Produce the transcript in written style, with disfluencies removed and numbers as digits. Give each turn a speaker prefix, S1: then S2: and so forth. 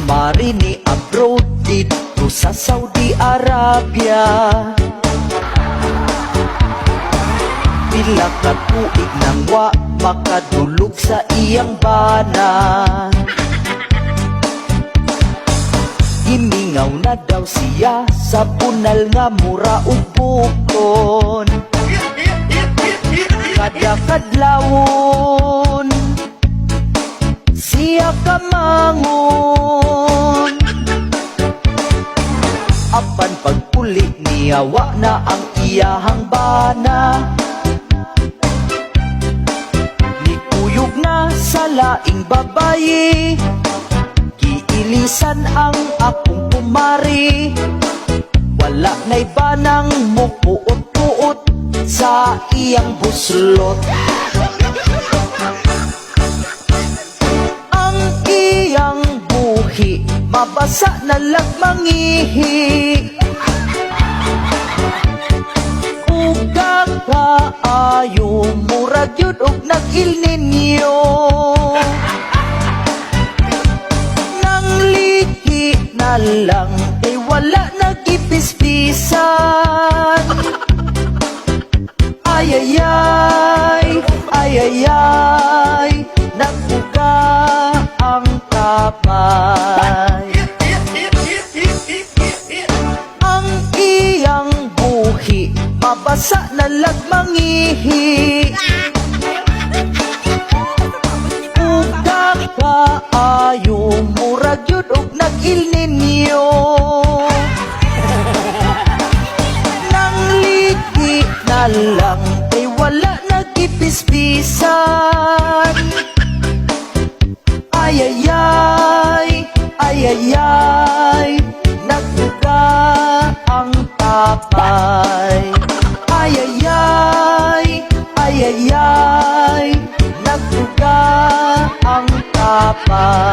S1: kumari ni abroad dito sa Saudi Arabia. Pila ka tuig nang wa makadulog sa iyang bana. Gimingaw na daw siya sa punal nga mura ug bukon. Kada kadlawon siya kamangon. Apan pagpuli niya wa na ang iyahang bana. Nikuyog na sa laing babayi, giilisan ang akong kumari. Wala na'y banang mupuot-puot sa iyang buslot. Ang iyang buhi mabasa na lang mangihi. Uga kaayo murag yun og nag-Il Niño. Nang liki na lang ay wala nagipispisan. Ayayay, ayayay, nagbuka ang kamay. Ang iyang buhi mabasa na lang mangihi. Uga kaayo murag yun og nag-Il Niño. Nang liki na lang ay wala nagipispisan. Ayayay, ayayay, nagbuka ang tapay. Ayayay, ayayay, nagbuka ang tapay.